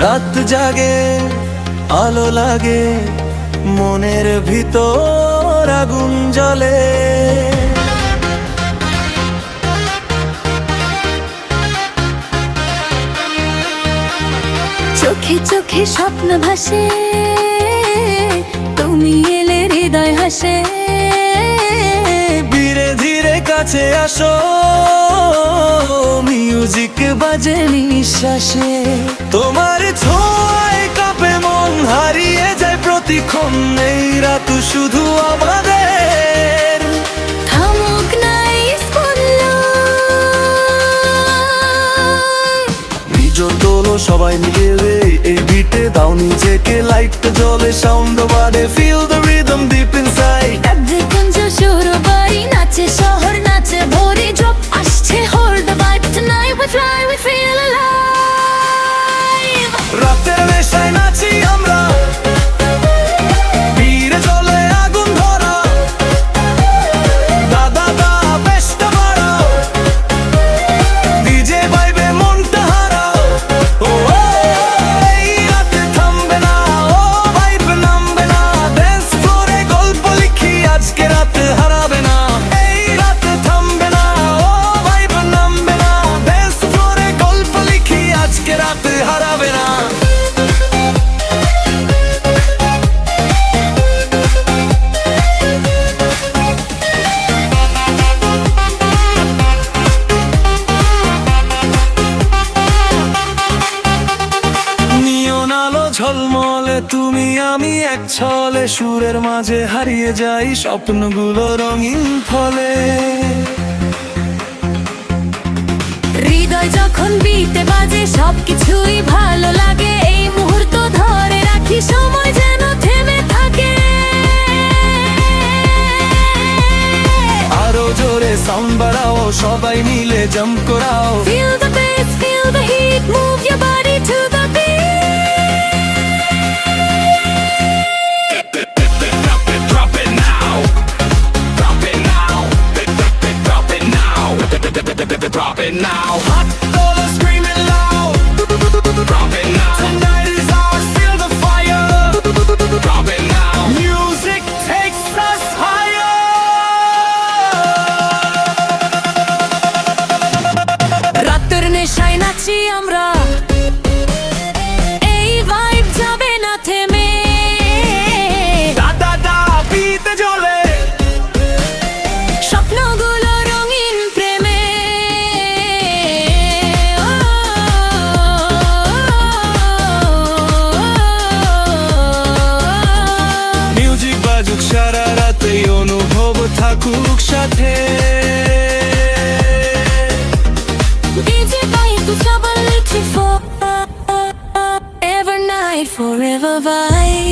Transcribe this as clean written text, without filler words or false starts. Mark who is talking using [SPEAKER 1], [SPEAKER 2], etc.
[SPEAKER 1] রাত জাগে আলো লাগে, মনের ভিতর আগুন জ্বলে।
[SPEAKER 2] চোখে চোখে স্বপ্ন ভাসে, তুমি এলে হৃদয় হাসে।
[SPEAKER 1] ধীরে ধীরে কাছে আসো, মিউজিক বাজে নিঃশ্বাসে। তোমার ছোঁয়ায় কাঁপে মন, হারিয়ে যায় প্রতিক্ষণ। এই রাত শুধু আমাদের,
[SPEAKER 2] থামুক না এই
[SPEAKER 1] নিজের তোলো সবাই মিলে এই বিটে, দাও নিজেকে লাইট জ্বলে, সাউন্ড বাড়ে, feel the rhythm deep inside.
[SPEAKER 2] কুঞ্জ শুরু বাড়ি নাচে, শহর নাচে ভরে, ড্রপ আসছে hold the vibe, tonight we fly we feel alive.
[SPEAKER 1] রাতের নেশায় নাচি আমরা, বীরে জ্বলে আগুন ধরা, দাদা দা বেশটা বাড়াও, ডিজে ভাইবে মনটা হারাও। ও এই রাতে থামবে না, ও ভাইব নামবে না, ড্যান্স ফ্লোরে গল্প লিখি, আজকে রাতে হারাবে না। এই রাতে থামবে না, ও ভাইব নামবে না, ড্যান্স ফ্লোরে গল্প লিখি, আজকে রাতে হারাবে না। নিয়ন আলো ঝলমলে, তুমি আমি এক ছলে, সুরের মাঝে হারিয়ে যাই স্বপ্নগুলো রঙিন ফলে।
[SPEAKER 2] হৃদয় যখন বিতে বাজে, সবকিছুই ভালো লাগে। এই মুহূর্ত ধরে রাখি, সময় যেন থেমে থাকে।
[SPEAKER 1] আরো জোরে সাউন্ড বাড়াও, সবাই মিলে জাম্প করাও।
[SPEAKER 2] Feel the bass, feel the heat, move your body to the
[SPEAKER 3] Drop it now. Drop it now. Drop it now. Drop it now.
[SPEAKER 1] Hot dollars screaming loud.
[SPEAKER 3] Drop it now.
[SPEAKER 1] Tonight is ours, feel the fire.
[SPEAKER 3] Drop it now.
[SPEAKER 1] Music takes us higher.
[SPEAKER 2] রাতের নেশায় নাচি আমরা, এই vibe যাবে না থেমে।
[SPEAKER 1] দাদা দা বিতে জ্বলে,
[SPEAKER 2] স্বপ্নগুলো রঙিন প্রেমে।
[SPEAKER 1] মিউজিক বাজুক সারা রাতে, অনুভব থাকুক সাথে।
[SPEAKER 2] DJ vibe to trouble it for ever night, forever vibe.